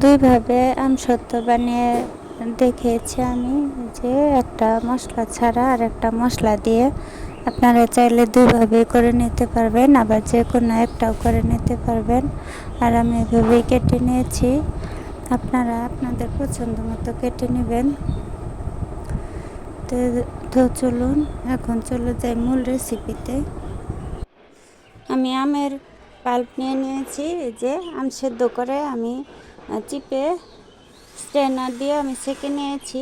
দুইভাবে আমসত্ত্ব বানিয়ে দেখিয়েছি আমি, যে একটা মশলা ছাড়া আর একটা মশলা দিয়ে। আপনারা চাইলে দুইভাবে করে নিতে পারবেন, আবার যে কোনো একটাও করে নিতে পারবেন। আর আমি এভাবেই কেটে নিয়েছি, আপনারা আপনাদের পছন্দ মতো কেটে নেবেন। তো চলুন এখন চলে যাই মূল রেসিপিতে। আমি আমের পাল্প নিয়ে নিয়েছি, যে আম সেদ্ধ করে আমি চিপে স্ট্রেনার দিয়ে আমি সেঁকে নিয়েছি।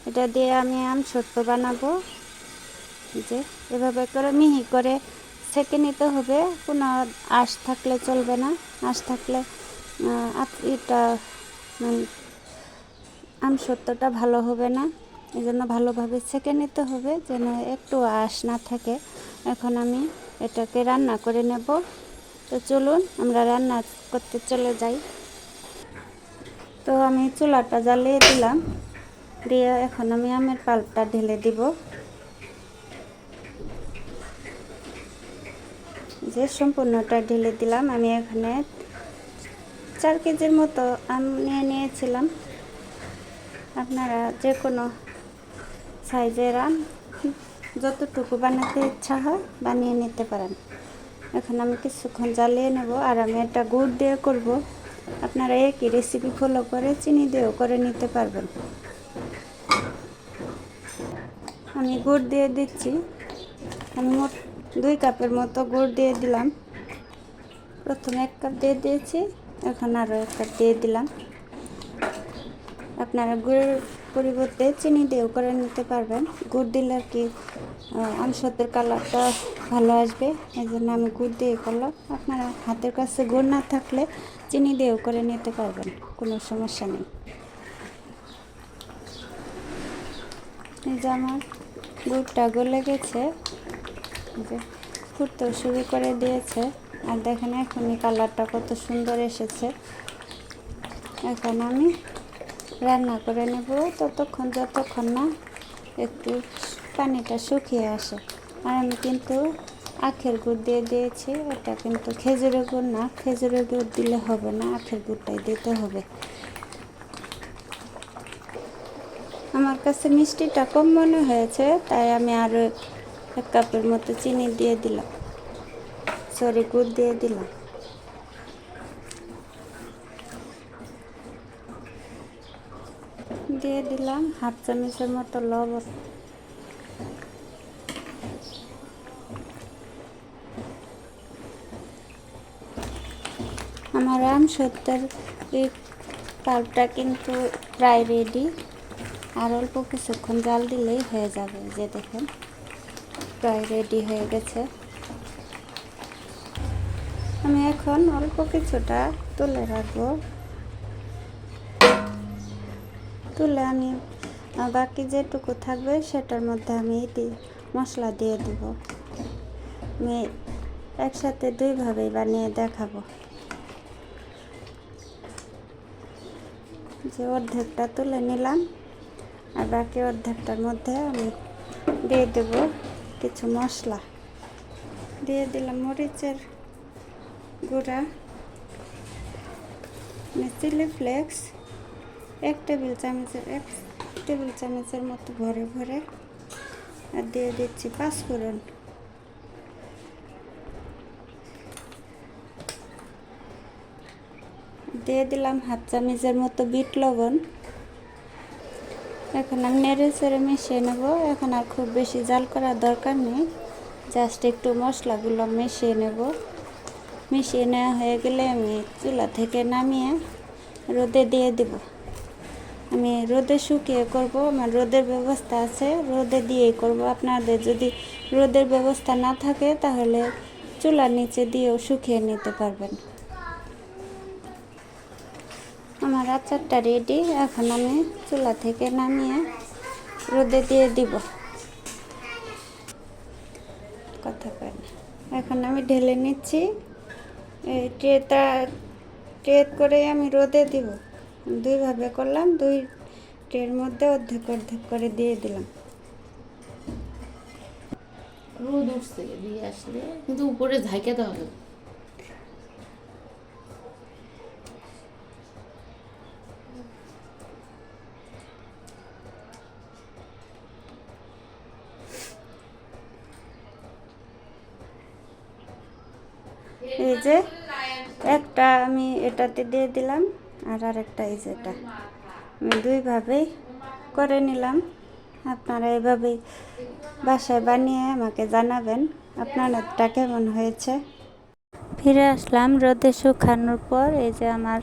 এটা দিয়ে আমি আমসত্ত্ব বানাবো। যে এভাবে করে মিহি করে সেঁকে নিতে হবে, কোনো আঁশ থাকলে চলবে না। আঁশ থাকলে এটা মানে আমসত্ত্বটা ভালো হবে না, এই জন্য ভালোভাবে সেঁকে নিতে হবে যেন একটু আঁশ না থাকে। এখন আমি এটাকে রান্না করে নেব। তো চলুন আমরা রান্না করতে চলে যাই। তো আমি চুলাটা জ্বালিয়ে দিলাম, দিয়ে এখন আমি আমের পাল্পটা ঢেলে দিব। যে সম্পূর্ণটা ঢেলে দিলাম। আমি এখানে 4 কেজির মতো আম নিয়ে নিয়েছিলাম। আপনারা যে কোনো সাইজের আম যতটুকু বানাতে ইচ্ছা হয় বানিয়ে নিতে পারেন। এখন আমি কিছুক্ষণ জ্বালিয়ে নেব। আর আমি এটা গুড় দিয়ে করব, আপনারা একই রেসিপি ফলো করে চিনি দিয়েও করে নিতে পারবেন। আমি গুড় দিয়ে দিচ্ছি। আমি মোট 2 কাপের মতো গুড় দিয়ে দিলাম। প্রথমে 1 কাপ দিয়ে দিয়েছি, এখন আরও 1 কাপ দিয়ে দিলাম। আপনারা গুড়ের পরিবর্তে চিনি দিয়েও করে নিতে পারবেন। গুড় দিলে আর কি আমসত্ত্বের কালারটা ভালো আসবে, এই জন্য আমি গুড় দিয়ে করলাম। আপনারা হাতের কাছে গুড় না থাকলে চিনি দিয়েও করে নিতে পারবেন, কোনো সমস্যা নেই। এই যে আমার গুড়টা গলে গেছে, যে ফুটতেও শুরু করে দিয়েছে। আর দেখেন এখনই কালারটা কত সুন্দর এসেছে। এখন আমি রান্না করে নেব ততক্ষণ যতক্ষণ না একটু পানিটা শুকিয়ে আসে। আর আমি কিন্তু আখের গুড় দিয়ে দিয়েছি, এটা কিন্তু খেজুরের গুড় না। খেজুরের গুড় দিলে হবে না, আখের গুড়টাই দিতে হবে। আমার কাছে মিষ্টিটা কম মনে হয়েছে, তাই আমি আরও 1 কাপের মতো চিনি দিয়ে দিলাম, সরি গুড় দিয়ে দিলাম। দিয়ে দিলাম হাফ চামচের মতো লবণ। আমার আমসত্ত্বের এই পাল্পটা কিন্তু প্রায় রেডি। আর অল্প কিছুক্ষণ জাল দিলেই হয়ে যাবে। যে দেখেন প্রায় রেডি হয়ে গেছে। আমি এখন অল্প কিছুটা তুলে রাখবো। তুলে আমি বাকি যেটুকু থাকবে সেটার মধ্যে আমি মশলা দিয়ে দেব। আমি একসাথে 2ভাবেই বানিয়ে দেখাবো। যে অর্ধেকটা তুলে নিলাম, আর বাকি অর্ধেকটার মধ্যে আমি দিয়ে দেব কিছু মশলা। দিয়ে দিলাম মরিচের গুঁড়া, চিলি ফ্লেক্স 1 টেবিল চামচের মতো ভরে ভরে। আর দিয়ে দিচ্ছি পাঁচফোড়ন। দিয়ে দিলাম হাফ চামচের মতো বিট লবণ। এখন আমি নেড়ে চেড়ে মিশিয়ে নেব। এখন আর খুব বেশি জাল করার দরকার নেই, জাস্ট একটু মশলাগুলো মিশিয়ে নেব। মিশিয়ে নেওয়া হয়ে গেলে আমি চুলা থেকে নামিয়ে রোদে দিয়ে দেব। আমি রোদে শুকিয়ে করব, আমার রোদের ব্যবস্থা আছে, রোদে দিয়েই করব। আপনাদের যদি রোদের ব্যবস্থা না থাকে তাহলে চুলার নিচে দিয়েও শুকিয়ে নিতে পারবেন। আমার আচারটা রেডি। এখন আমি চুলা থেকে নামিয়ে রোদে দিয়ে দিব। কথা পাই না। এখন আমি ঢেলে নিচ্ছি। এই ট্রে করে আমি রোদে দিব। 2ভাবে করলাম, 2 ট্রের মধ্যে অর্ধেক অর্ধেক করে দিয়ে দিলাম। রোদ উঠছে দিয়ে আসলে কিন্তু উপরে ঝাঁকে দেওয়া হবে। এই যে একটা আমি এটাতে দিয়ে দিলাম, আর আরেকটা এই যে এটা আমি দুইভাবেই করে নিলাম। আপনারা এভাবেই বাসায় বানিয়ে আমাকে জানাবেন আপনারটা কেমন হয়েছে। ফিরে আসলাম রোদে শুকানোর পর। এই যে আমার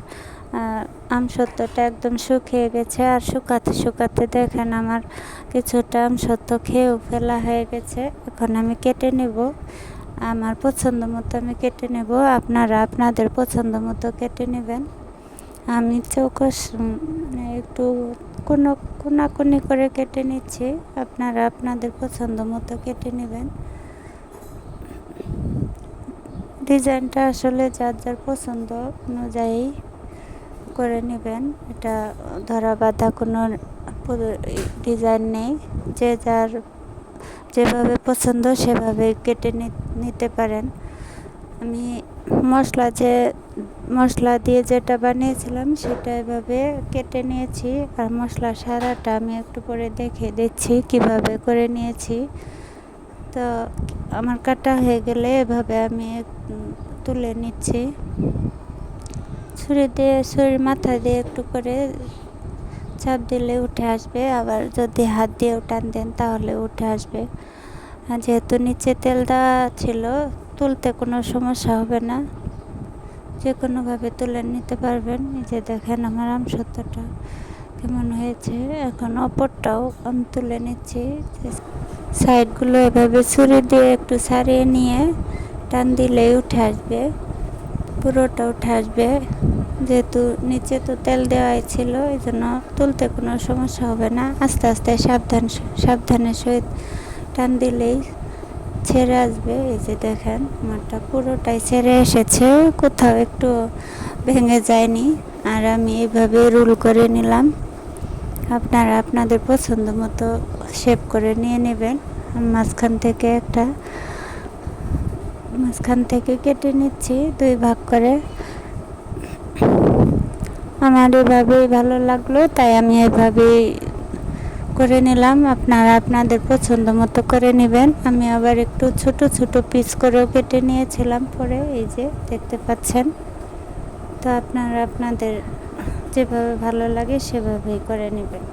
আমসত্ত্বটা একদম শুকিয়ে গেছে, আর শুকাতে শুকাতে দেখেন আমার কিছুটা আমসত্ত্ব খেয়েও ফেলা হয়ে গেছে। এখন আমি কেটে নেব, আমার পছন্দ মতো আমি কেটে নেব, আপনারা আপনাদের পছন্দ মতো কেটে নেবেন। আমি চৌকস মানে একটু কোনাকুনি করে কেটে নিচ্ছি, আপনারা আপনাদের পছন্দ মতো কেটে নেবেন। ডিজাইনটা আসলে যার যার পছন্দ অনুযায়ী করে নেবেন। এটা ধরা বাঁধা কোনো ডিজাইন নেই, যে যার যেভাবে পছন্দ সেভাবে কেটে নিতে পারেন। আমি মশলা দিয়ে যেটা বানিয়েছিলাম সেটা এভাবে কেটে নিয়েছি, আর মশলা সারাটা আমি একটু পরে দেখে দিচ্ছি কিভাবে করে নিয়েছি। তো আমার কাটা হয়ে গেলে এভাবে আমি তুলে নিচ্ছি। ছুরির মাথা দিয়ে একটু করে চাপ দিলে উঠে আসবে, আবার যদি হাত দিয়েও টান দেন তাহলে উঠে আসবে। আর যেহেতু নিচে তেল দেওয়া ছিল, তুলতে কোনো সমস্যা হবে না, যে কোনোভাবে তুলে নিতে পারবেন। এই যে দেখেন আমার আমসত্ত্বটা কেমন হয়েছে। এখন অপরটাও আমি তুলে নিচ্ছি। সাইডগুলো এভাবে ছুরি দিয়ে একটু ছাড়িয়ে নিয়ে টান দিলেই উঠে আসবে, পুরোটা উঠে আসবে। যেহেতু নিচে তো তেল দেওয়াই ছিল, এই জন্য তুলতে কোনো সমস্যা হবে না। আস্তে আস্তে সাবধানের সহিত টান দিলেই ছেড়ে আসবে। এই যে দেখেন আমারটা পুরোটাই ছেড়ে এসেছে, কোথাও একটু ভেঙে যায়নি। আর আমি এইভাবে রোল করে নিলাম, আপনারা আপনাদের পছন্দ মতো শেপ করে নিয়ে নেবেন। মাঝখান থেকে কেটে নিচ্ছি 2 ভাগ করে। আমার এভাবেই ভালো লাগলো, তাই আমি এভাবেই করে নিলাম। আপনারা আপনাদের পছন্দ মতো করে নেবেন। আমি আবার একটু ছোট ছোট পিস করেও কেটে নিয়েছিলাম পরে, এই যে দেখতে পাচ্ছেন। তো আপনারা আপনাদের যেভাবে ভালো লাগে সেভাবেই করে নেবেন।